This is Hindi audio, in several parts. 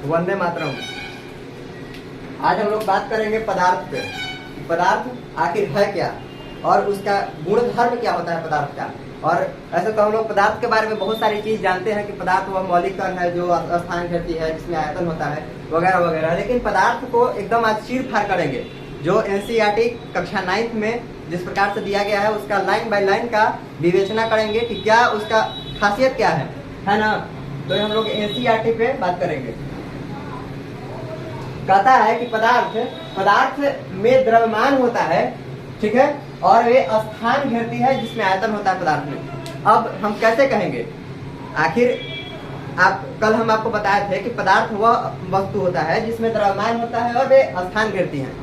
वंदे मातरम। आज हम लोग बात करेंगे पदार्थ पे। पदार्थ आखिर है क्या और उसका गुण धर्म क्या होता है पदार्थ का। और ऐसे तो हम लोग पदार्थ के बारे में बहुत सारी चीज जानते हैं कि पदार्थ वह मौलिक कण है जो स्थान घेरती है, जिसमें आयतन होता है वगैरह वगैरह। लेकिन पदार्थ को एकदम आज चीर फाड़ करेंगे। जो एनसीईआरटी कक्षा 9 में जिस प्रकार से दिया गया है उसका लाइन बाय लाइन का विवेचना करेंगे कि क्या उसका खासियत क्या है ना। तो हम लोग एनसीईआरटी पे बात करेंगे। कहता है कि पदार्थ में द्रव्यमान होता है, ठीक है, और वे स्थान घेरती है जिसमें आयतन होता है पदार्थ में। अब हम कैसे कहेंगे, आखिर कल हम आपको बताए थे कि पदार्थ वह वस्तु होता है जिसमें द्रव्यमान होता है और वे स्थान घेरती हैं।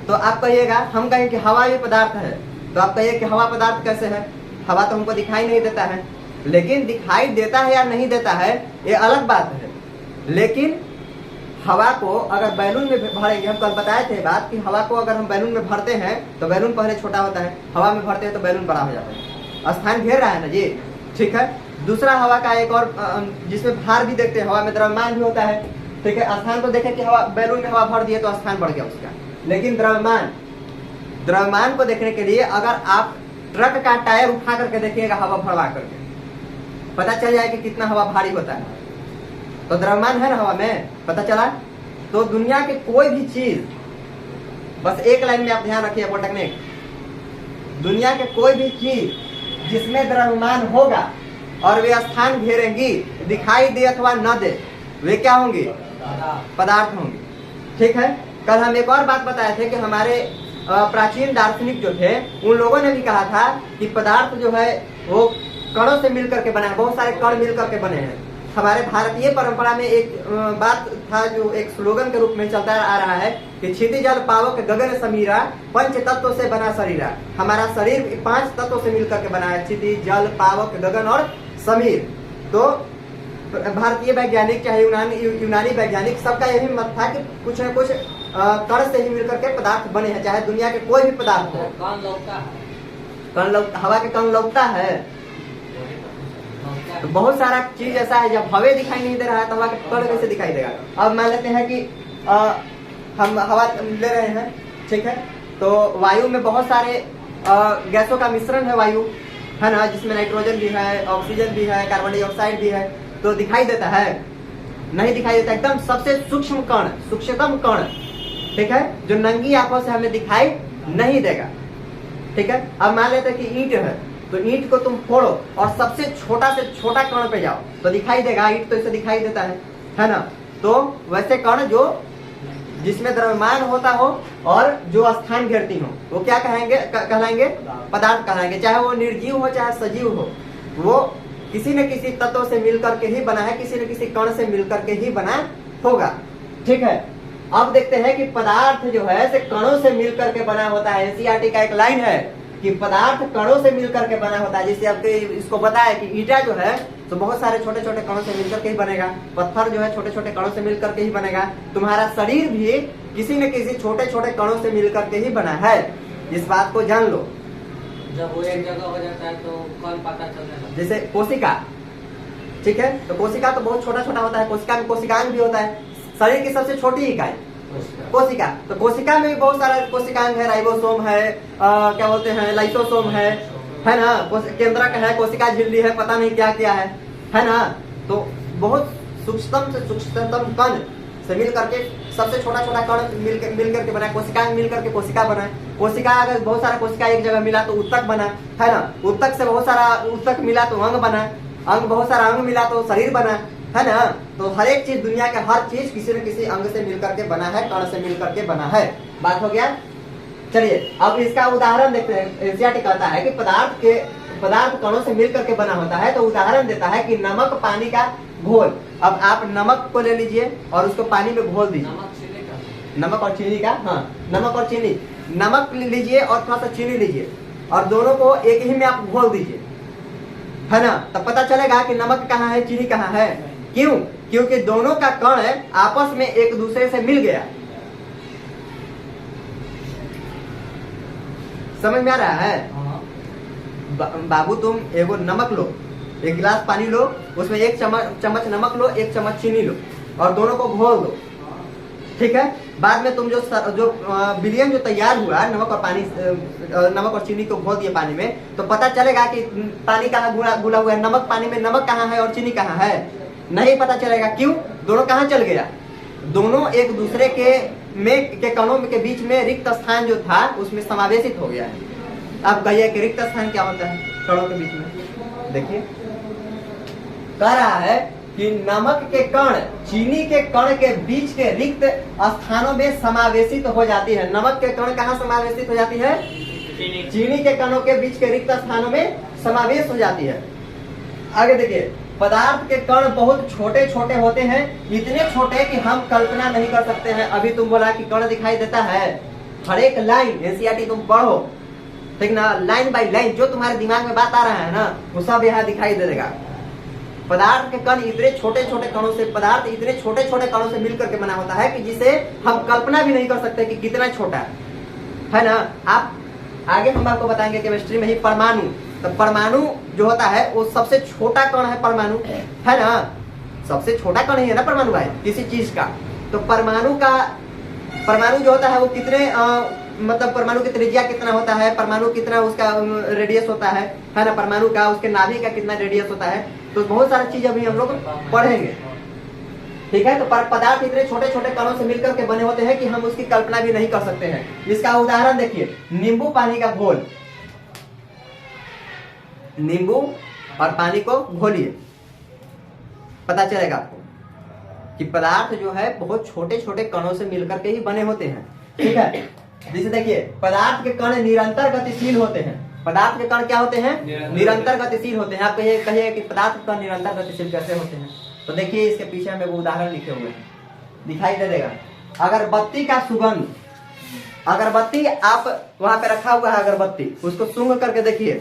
तो आप कहिएगा, हम कहें कि हवा भी पदार्थ है, तो आप कहिए कि हवा पदार्थ कैसे है। हवा तो हमको दिखाई नहीं देता है, लेकिन दिखाई देता है या नहीं देता है ये अलग बात है। लेकिन हवा को अगर बैलून में भरेंगे, हम कल बताए थे बात कि हवा को अगर हम बैलून में भरते हैं तो बैलून पहले छोटा होता है, हवा में भरते हैं तो बैलून बड़ा हो जाता है। स्थान घेर रहा है ना जी, ठीक है। दूसरा हवा का एक और जिसमें भार भी देखते हैं, हवा में द्रव्यमान भी होता है, ठीक है। स्थान को देखें कि हवा बैलून में हवा भर दिए तो स्थान बढ़ गया उसका। लेकिन द्रव्यमान को देखने के लिए अगर आप ट्रक का टायर उठा करके देखिएगा हवा भरवा करके, पता चल जाए कि कितना हवा भारी होता है। तो द्रव्यमान है ना हवा में, पता चला। तो दुनिया के कोई भी चीज, बस एक लाइन में आप ध्यान रखिए पॉलिटेक्निक, दुनिया के कोई भी चीज जिसमें द्रव्यमान होगा और वे स्थान घेरेंगी, दिखाई दे अथवा न दे, वे क्या होंगी, पदार्थ होंगी, ठीक है। कल हम एक और बात बताए थे कि हमारे प्राचीन दार्शनिक जो थे उन लोगों ने भी कहा था कि पदार्थ जो है वो कणों से मिलकर के बना है, बहुत सारे कण मिलकर के बने हैं। हमारे भारतीय परंपरा में एक बात था जो एक स्लोगन के रूप में चलता आ रहा है कि क्षिति जल पावक गगन समीरा, पंच तत्वों से बना शरीरा। हमारा शरीर 5 तत्वों से मिलकर के बना है, क्षिति जल पावक गगन और समीर। तो भारतीय वैज्ञानिक चाहे यूनानी वैज्ञानिक, सबका यही मत था कि कुछ न कुछ कण से ही मिलकर के पदार्थ बने हैं, चाहे दुनिया के कोई भी पदार्थ हो। हवा के कण लौटता है, तो बहुत सारा चीज ऐसा है जब हवा दिखाई नहीं दे रहा है तो हवा के कण कैसे दिखाई देगा। अब मान लेते हैं कि हम हवा ले रहे हैं, ठीक है, तो वायु में बहुत सारे गैसों का मिश्रण है वायु, है ना, जिसमें नाइट्रोजन भी है, ऑक्सीजन भी है, कार्बन डाइऑक्साइड भी है। तो दिखाई देता है, नहीं दिखाई देता। एकदम सबसे सूक्ष्म कण, सूक्ष्मतम कण, ठीक है, जो नंगी आंखों से हमें दिखाई नहीं देगा, ठीक है। अब मान लेते हैं कि ईंट है, तो ईंट को तुम फोड़ो और सबसे छोटा से छोटा कण पे जाओ तो दिखाई देगा, ईंट तो इसे दिखाई देता है ना। तो वैसे कण जो जिसमें द्रव्यमान होता हो और जो स्थान घेरती हो वो क्या कहलाएंगे, पदार्थ कहलाएंगे। चाहे वो निर्जीव हो चाहे सजीव हो, वो किसी न किसी तत्व से मिलकर के ही बना है, किसी न किसी कण से मिलकर के ही बना होगा, ठीक है। अब देखते हैं कि पदार्थ जो है से कणों से मिलकर के बना होता है। एनसीईआरटी का एक लाइन है कि पदार्थ कणों से मिलकर के बना होता है। जैसे आपके इसको बताया कि ईटा जो है तो बहुत सारे छोटे छोटे कणों से मिलकर के ही बनेगा, पत्थर जो है छोटे छोटे कणों से मिलकर के ही बनेगा, तुम्हारा शरीर भी किसी न किसी छोटे छोटे कणों से मिलकर के ही बना है। इस बात को जान लो। जब वो एक जगह हो जाता है तो कौन पता चलने लगता है। जैसे कोशिका, ठीक है, तो कोशिका तो बहुत छोटा छोटा होता है, कोशिका में कोशिकांग भी होता है। शरीर की सबसे छोटी इकाई कोशिका, तो कोशिका में भी बहुत सारा कोशिकांग है, राइबोसोम है, क्या बोलते हैं, लाइसोसोम है ना, केंद्रक है, कोशिका झिल्ली है, पता नहीं क्या क्या है ना। तो बहुत सूक्ष्मतम से सूक्ष्मतम कण से मिल करके सबसे छोटा छोटा कण मिल करके बना, कोशिकांग मिल करके कोशिका बना। कोशिका अगर बहुत सारा कोशिका एक जगह मिला तो उत्तक बना, है ना। उत्तक से बहुत सारा उत्तक मिला तो अंग बना, अंग बहुत सारा अंग मिला तो शरीर बना, है ना। तो हर एक चीज, दुनिया का हर चीज किसी न किसी अंग से मिलकर के बना है, कण से मिलकर के बना है। बात हो गया। चलिए अब इसका उदाहरण देखते हैं। एनसीईआरटी कहता है कि पदार्थ कणों से मिलकर के बना होता है, तो उदाहरण देता है कि नमक पानी का घोल। अब आप नमक को ले लीजिए और उसको पानी में घोल दीजिए। नमक और चीनी का, हाँ, नमक और चीनी, नमक लीजिए और थोड़ा सा चीनी लीजिए और दोनों को एक ही में आप घोल दीजिए, है ना। तब पता चलेगा कि नमक कहाँ है, चीनी कहाँ है। क्यों? क्योंकि दोनों का कण आपस में एक दूसरे से मिल गया। समझ में आ रहा है? बाबू तुम एगो नमक लो, एक गिलास पानी लो, उसमें एक चम्मच नमक लो, एक चम्मच चीनी लो और दोनों को घोल दो, ठीक है। बाद में तुम जो विलियन जो तैयार हुआ नमक और चीनी को घोल दिए पानी में, तो पता चलेगा कि पानी कहाँ घुला हुआ है, नमक पानी में, नमक कहाँ है और चीनी कहाँ है, नहीं पता चलेगा। क्यों? दोनों कहाँ चल गया? दोनों एक दूसरे के कणों के बीच में रिक्त स्थान जो था उसमें समावेशित हो गया है। अब कहिए कि रिक्त स्थान क्या होता है कणों के बीच में? देखिए कह रहा है कि नमक के कण चीनी के कण के बीच के रिक्त स्थानों में समावेशित हो जाती है। नमक के कण कहाँ समावेशित हो जाती है? चीनी के कणों के बीच के रिक्त स्थानों में समावेश हो जाती है। आगे देखिए, पदार्थ के कण बहुत छोटे छोटे होते हैं, इतने छोटे कि हम कल्पना नहीं कर सकते हैं। अभी तुम बोला कि कण दिखाई देता है, हर एक लाइन एनसीईआरटी तुम पढ़ो, ठीक ना, लाइन बाय लाइन जो तुम्हारे दिमाग में बात आ रहा है ना वो सब यहाँ दिखाई देगा। पदार्थ के कण इतने छोटे छोटे कणों से, पदार्थ इतने छोटे छोटे कणों से मिलकर के बना होता है कि जिसे हम कल्पना भी नहीं कर सकते कि कितना छोटा है ना। आप आगे हम आपको बताएंगे केमिस्ट्री में ही परमाणु, तो परमाणु जो होता है वो सबसे छोटा कण है, परमाणु है ना, सबसे छोटा कण ही है ना परमाणु भाई किसी चीज का। तो परमाणु जो होता है वो कितने मतलब परमाणु की त्रिज्या कितना होता है, परमाणु कितना उसका रेडियस होता है ना, परमाणु का उसके नाभि का कितना रेडियस होता है, तो बहुत सारी चीज अभी हम लोग पढ़ेंगे, ठीक है। तो पदार्थ इतने छोटे छोटे कणों से मिलकर के बने होते हैं कि हम उसकी कल्पना भी नहीं कर सकते हैं। इसका उदाहरण देखिए, नींबू पानी का घोल, नींबू और पानी को घोलिए, पता चलेगा आपको कि पदार्थ जो है बहुत छोटे छोटे कणों से मिलकर के ही बने होते हैं, ठीक है। जैसे देखिए, पदार्थ के कण निरंतर गतिशील होते हैं। पदार्थ के कण क्या होते हैं? निरंतर गतिशील होते हैं। आप कहिए कि पदार्थ के कण निरंतर गतिशील कैसे होते हैं? तो देखिए इसके पीछे हमें वो उदाहरण लिखे हुए हैं, दिखाई दे देगा। अगरबत्ती का सुगंध, अगरबत्ती आप वहां पे रखा हुआ है अगरबत्ती, उसको सूंघ करके देखिए,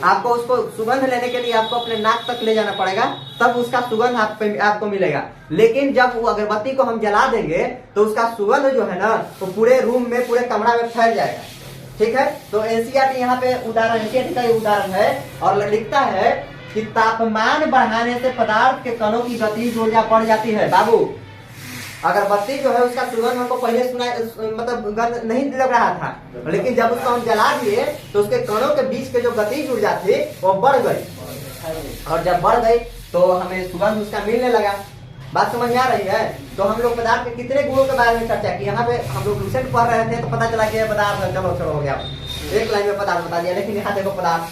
आपको उसको सुगंध लेने के लिए आपको अपने नाक तक ले जाना पड़ेगा, तब उसका सुगंध आपको मिलेगा। लेकिन जब वो अगरबत्ती को हम जला देंगे तो उसका सुगंध जो है ना वो पूरे रूम में, पूरे कमरा में फैल जाएगा, ठीक है। तो एनसीईआरटी यहाँ पे उदाहरण, एनसीईआरटी का ये उदाहरण है और लिखता है कि तापमान बढ़ाने से पदार्थ के कणों की गतिज ऊर्जा बढ़ जाती है। बाबू, अगरबत्ती जो है उसका सुगंध हमको पहले सुना मतलब गंध नहीं लग रहा था, लेकिन जब उसको हम जला दिए तो उसके कणों के बीच के जो गतिज ऊर्जा थी वो बढ़ गई, और जब बढ़ गई तो हमें सुगंध उसका मिलने लगा। बात समझ में आ रही है? तो हम लोग पदार्थ के कितने गुणों के बारे में चर्चा की। यहाँ पे हम लोग रिसेंट पढ़ रहे थे तो पता चला कि पदार्थ है, चलो हो गया, एक लाइन में पदार्थ बता दिया। लेकिन यहाँ देखो पदार्थ,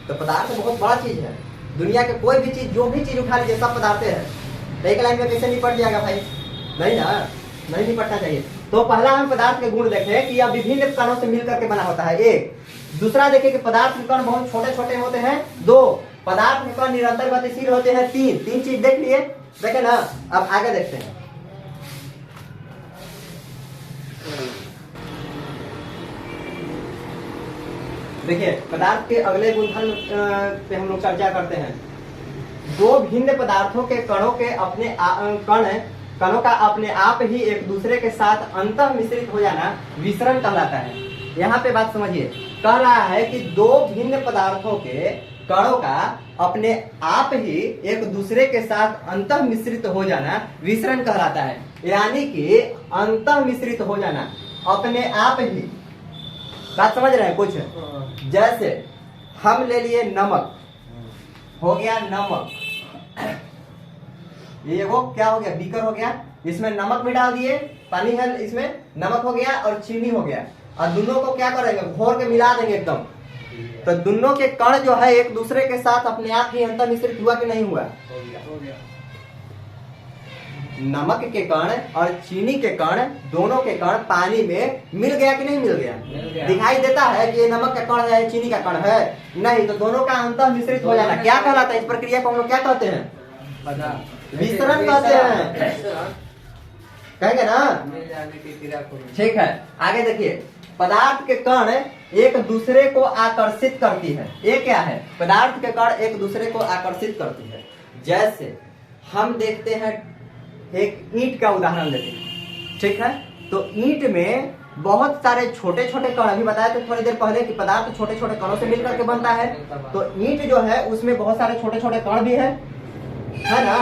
तो पदार्थ बहुत बड़ा चीज है। दुनिया के कोई भी चीज, जो भी चीज उठा लीजिए सब पदार्थ है। एक लाइन में कैसे निपट जाएगा भाई? नहीं ना, नहीं निपटना चाहिए। तो पहला हम पदार्थ के गुण देखें कि यह विभिन्न कणों से मिलकर के बना होता है, एक। दूसरा देखिए कि पदार्थ के कण बहुत छोटे छोटे होते हैं, दो। पदार्थ के कण निरंतर गतिशील होते हैं, तीन चीज देख लिए, देखे ना। अब आगे देखते हैं। देखिए पदार्थ के अगले गुणधर्म पे हम लोग चर्चा करते हैं। दो भिन्न पदार्थों के कणों के अपने कणों का अपने आप ही एक दूसरे के साथ अंतः मिश्रित हो जाना विसरण कहलाता है। यहाँ पे बात समझिए, कह रहा है कि दो भिन्न पदार्थों के कणों का अपने आप ही एक दूसरे के साथ अंतः मिश्रित हो जाना विसरण कहलाता है। यानी कि अंतः मिश्रित हो जाना अपने आप ही। बात समझ रहे हैं कुछ? जैसे हम ले लिए नमक, हो गया नमक, ये वो क्या हो गया, बीकर हो गया, इसमें नमक भी डाल दिए, पानी है इसमें, नमक हो गया और चीनी हो गया, और दोनों को क्या करेंगे, घोर के मिला देंगे एकदम। तो दोनों के कण जो है एक दूसरे के साथ अपने आप ही अंतर मिश्रित हुआ कि नहीं हुआ? नमक के कण और चीनी के कण, दोनों के कण पानी में मिल गया कि नहीं मिल गया? दिखाई देता है कि ये नमक का कण है, चीनी का कण है? नहीं। तो दोनों का अंतर मिश्रित हो जाना क्या कहलाता है? इस प्रक्रिया को हम लोग क्या कहते हैं? विसरण कहते हैं, कहेंगे ना? ठीक है, आगे देखिए। पदार्थ के कण एक दूसरे को आकर्षित करती है। ये क्या है? पदार्थ के कण एक दूसरे को आकर्षित करती है। जैसे हम देखते हैं, एक ईंट का उदाहरण लेते हैं, ठीक है। तो ईंट में बहुत सारे छोटे छोटे कण, अभी बताया था थोड़ी देर पहले कि पदार्थ छोटे छोटे कणों से मिलकर के बनता है। तो ईंट जो है उसमें बहुत सारे छोटे छोटे कण भी है ना।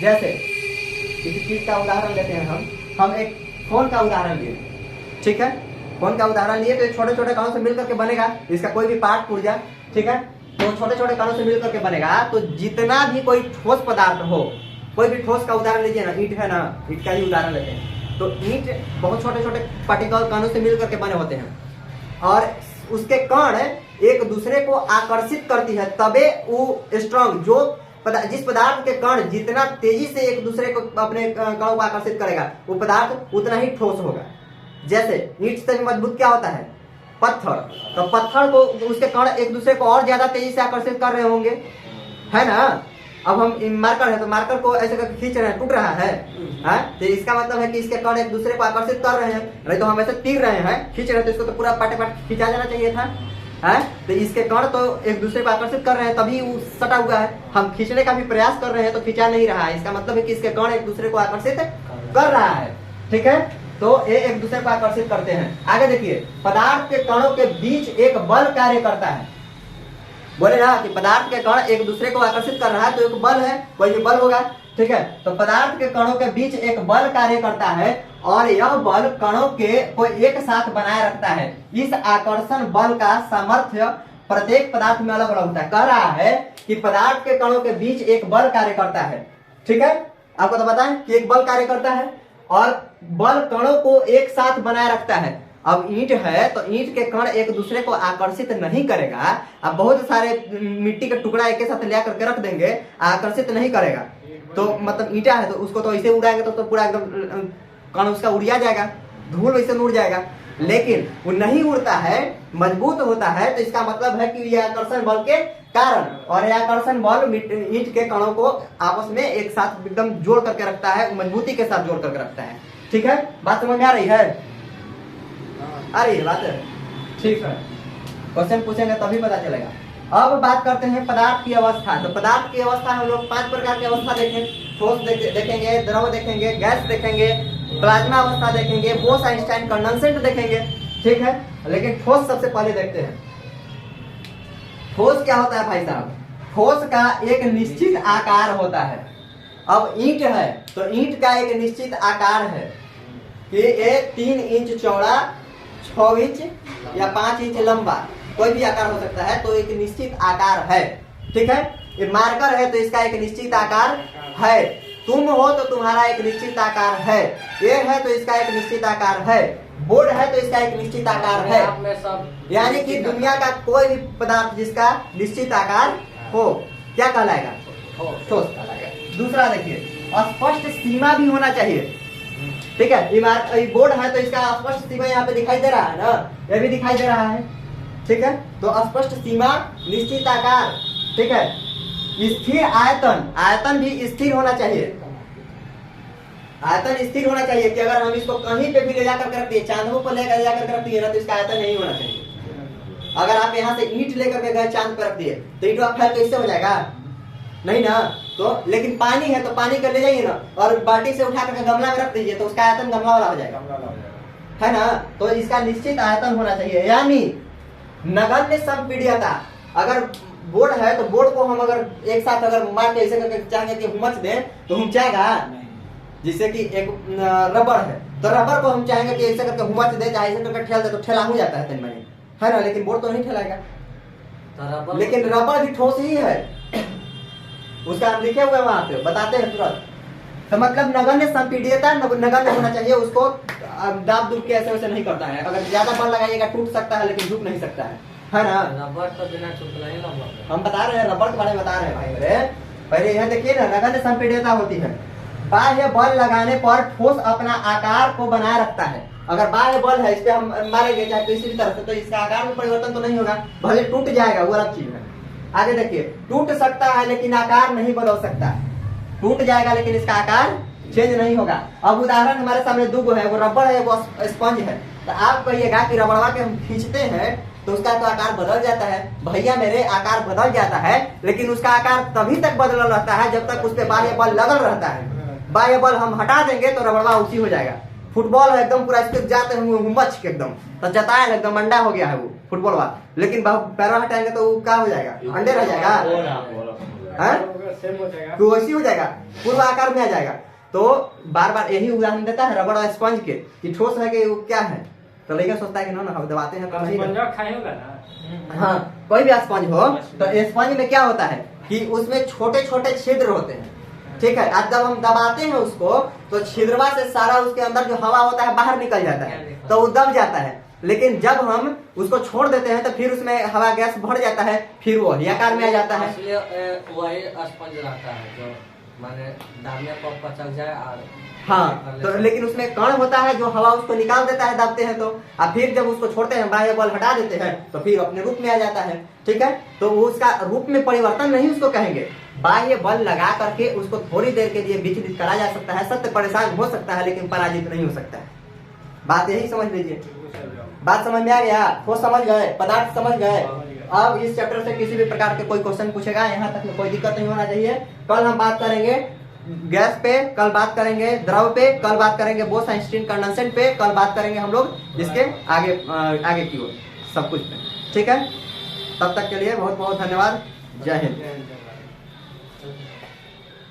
जैसे किसी चीज का उदाहरण लेते हैं हम एक फोन का उदाहरण लिए, ठीक है। फोन का उदाहरण लिए तो छोटे छोटे कणों से मिलकर के बनेगा, इसका कोई भी पार्ट पुर्जा, ठीक है, तो छोटे छोटे कणों से मिलकर के बनेगा। तो जितना भी कोई ठोस पदार्थ हो, कोई भी ठोस का उदाहरण लीजिए ना, ईंट है ना, ईंट का ही उदाहरण लेते हैं। तो ईंट बहुत छोटे छोटे पार्टिकल कणों से मिलकर के बने होते हैं और उसके कण एक दूसरे को आकर्षित करती है, तबे वो स्ट्रॉन्ग, जो जिस पदार्थ के कण जितना तेजी से एक दूसरे को अपने कणों को आकर्षित करेगा वो पदार्थ उतना ही ठोस होगा। जैसे ईंट से मजबूत क्या होता है? पत्थर। तो पत्थर को उसके कण एक दूसरे को और ज्यादा तेजी से आकर्षित कर रहे होंगे, है ना। अब हम मार्कर है तो मार्कर को ऐसे करके खींच रहे हैं, टूट रहा है, तो इसका मतलब है कि इसके कण एक दूसरे को आकर्षित कर रहे हैं। नहीं तो हम ऐसे तीर रहे हैं, खींच रहे हैं, तो इसको तो पूरा पाटे पाटे खींचा जाना चाहिए था, है। तो इसके कण तो एक दूसरे को आकर्षित कर रहे हैं, तभी वो सटा हुआ है। हम खींचने का भी प्रयास कर रहे हैं तो खींचा नहीं रहा है, इसका मतलब है कि इसके कण एक दूसरे को आकर्षित कर रहा है, ठीक है। तो ये एक दूसरे को आकर्षित करते हैं। आगे देखिए, पदार्थ के कणों के बीच एक बल कार्य करता है। बोले ना कि पदार्थ के कण एक दूसरे को आकर्षित कर रहा है तो एक बल है, कोई भी बल होगा, ठीक है। तो पदार्थ के कणों के बीच एक बल कार्य करता है और यह बल कणों को एक साथ बनाए रखता है। इस आकर्षण बल का सामर्थ्य प्रत्येक पदार्थ में अलग अलग होता है। कह रहा है कि पदार्थ के कणों के बीच एक बल कार्य करता है, ठीक है। आपको तो बताएं कि एक बल कार्य करता है और बल कणों को एक साथ बनाए रखता है। अब ईंट है तो ईंट के कण एक दूसरे को आकर्षित नहीं करेगा। अब बहुत सारे मिट्टी का टुकड़ा एक साथ ले करके रख देंगे, आकर्षित नहीं करेगा। तो मतलब ईंटा है तो उसको तो ऐसे उड़ाएंगे तो पूरा एकदम कण उसका उड़िया जाएगा, धूल वैसे उड़ जाएगा। लेकिन वो नहीं उड़ता है, मजबूत होता है। तो इसका मतलब है कि यह आकर्षण बल के कारण, और यह आकर्षण बल ईंट के कणों को आपस में एक साथ एकदम जोड़ करके रखता है, मजबूती के साथ जोड़ करके रखता है, ठीक है। बात समझ में आ रही है? आ रही है बात? ठीक है, क्वेश्चन पूछेंगे तभी पता चलेगा। अब बात करते हैं पदार्थ की अवस्था। तो पदार्थ की अवस्था हम लोग 5 प्रकार की अवस्था देखें। ठोस देखेंगे, द्रव देखेंगे, गैस देखेंगे, प्लाज्मा अवस्था देखेंगे, बोस-आइंस्टाइन कंडेंसेट देखेंगे, ठीक है। लेकिन ठोस सबसे पहले देखते हैं। ठोस क्या होता है भाई साहब? ठोस का एक निश्चित आकार होता है। अब ईंट है तो ईंट का एक निश्चित आकार है कि ये 3 इंच चौड़ा, 6 इंच या 5 इंच लंबा, कोई भी आकार हो सकता है। तो एक निश्चित आकार है, ठीक है। ये मार्कर है तो इसका एक निश्चित आकार है। तुम हो तो तुम्हारा एक निश्चित आकार है। ये है तो इसका एक निश्चित आकार है। बोर्ड है तो इसका एक निश्चित आकार है। यानी कि दुनिया का कोई भी पदार्थ जिसका निश्चित आकार हो क्या कहलाएगा? ठोस कहलाएगा। दूसरा देखिए, स्पष्ट सीमा भी होना चाहिए, ठीक है। बोर्ड है तो इसका स्पष्ट सीमा यहाँ पे दिखाई दे रहा है ना, ये भी दिखाई दे रहा है, ठीक है। तो स्पष्ट सीमा, निश्चित आकार, ठीक है। स्थिर आयतन, आयतन भी स्थिर होना चाहिए। आयतन स्थिर होना चाहिए कि अगर हम इसको कहीं पे भी ले जाकर रख दिए, चांदों पर लेकर जाकर रख दिए ना, तो इसका आयतन नहीं होना चाहिए। अगर आप यहाँ से ईंट लेकर के गए चांद पर रख दिए तो ईंट फैल कैसे हो जाएगा? नहीं ना। तो लेकिन पानी है तो पानी कर ले जाइए ना और बाल्टी से उठा करके गमला में रख दीजिए तो उसका आयतन गमला वाला हो जाएगा, है ना। तो इसका निश्चित आयतन होना चाहिए। यानी नगण्य संपीड्यता। अगर बोर्ड है तो बोर्ड को हम अगर एक साथ अगर मार के ऐसे करके चाहेंगे कि हुमच दें तो हम चाहेगा। जिससे कि एक रबर है तो रबर को हम चाहेंगे कि ऐसे करके हुमच दे, चाहे ऐसे करके ठेल दे तो ठेला हो जाता है तन मनी, है ना। लेकिन बोर्ड तो नहीं ठेलाएगा। लेकिन रबर भी ठोस ही है, उसका हम लिखे हुए वहां पे बताते हैं तुरंत। तो मतलब नगण्य संपीड्यता नगण्य होना चाहिए, उसको दाब दुब के ऐसे वैसे नहीं करता है। अगर ज्यादा बल लगाइएगा टूट सकता है लेकिन झुक नहीं सकता है ना। रबर तो बिना चुकला ही लंबा। हम बता रहे हैं रबर के बारे में बता रहे हैं भाई मेरे। पहले यह देखिए ना, नगण्य संपीड्यता होती है। बाह्य बल लगाने पर ठोस अपना आकार को बनाए रखता है। अगर बाह्य बल है, इस पे हम मारेंगे चाहे किसी भी तरह से, तो इसका आकार में परिवर्तन तो नहीं होगा, भले टूट जाएगा, वो अलग चीज है। आगे देखिए, टूट सकता है लेकिन आकार नहीं बदल सकता। टूट जाएगा लेकिन इसका आकार चेंज नहीं होगा। अब उदाहरण हमारे सामने दो है, वो रबड़ है, वो स्पंज है। तो आप कहिएगा कि रबड़वा के हम खींचते हैं तो उसका तो आकार बदल जाता है। भैया मेरे, आकार बदल जाता है लेकिन उसका आकार तभी तक बदल रहता है जब तक उस पर बाह्य बल लगल रहता है। बाह्य बल हम हटा देंगे तो रबड़वा उसी हो जाएगा, फुटबॉल है एकदम पूरा इसके जाते हुए हुमच के एकदम तो जतायल एकदम अंडा हो गया है वो फुटबॉल वाला, लेकिन पैर हटाएंगे तो वो क्या हो जाएगा, अंडे रह जाएगा, तो वैसी हो जाएगा, पूर्व आकार में आ जाएगा। तो बार बार यही उदाहरण देता है रबड़ और स्पंज के कि ठोस है कि वो क्या है, तो लड़का सोचता है कि ना हम दबाते हैं तो नहीं होगा ना। हाँ, कोई भी स्पंज हो तो स्पंज में क्या होता है कि उसमें छोटे छोटे छिद्र होते हैं, ठीक है। आज जब हम दबाते हैं उसको तो छिद्रवा से सारा उसके अंदर जो हवा होता है बाहर निकल जाता है, तो वो दब जाता है। लेकिन जब हम उसको छोड़ देते हैं तो फिर उसमें हवा गैस भर जाता है, फिर वो वही आकार में आ जाता है। वही स्पंज रहता है जो माने दाबने पर पचक जाए और हाँ, तो लेकिन उसमें कण होता है जो हवा उसको निकाल देता है दबते हैं तो, और फिर जब उसको छोड़ते हैं बाह्य बल हटा देते हैं तो फिर अपने रूप में आ जाता है, ठीक है। तो उसका रूप में परिवर्तन नहीं उसको कहेंगे, बाह्य बल लगा करके उसको थोड़ी देर के लिए विचलित करा जा सकता है, सत्य परेशान हो सकता है लेकिन पराजित नहीं हो सकता है। बात यही समझ लीजिए। बात समझ में आ गया? वो समझ गए, पदार्थ समझ गए। अब इस चैप्टर से किसी भी प्रकार के कोई क्वेश्चन पूछेगा, यहाँ तक में कोई दिक्कत नहीं होना चाहिए। कल हम बात करेंगे गैस पे, कल बात करेंगे द्रव पे, कल बात करेंगे बोस-आइंस्टीन कंडेंसेट पे, कल बात करेंगे हम लोग इसके आगे की ओर सब कुछ पे, ठीक है। तब तक के लिए बहुत बहुत धन्यवाद। जय हिंद।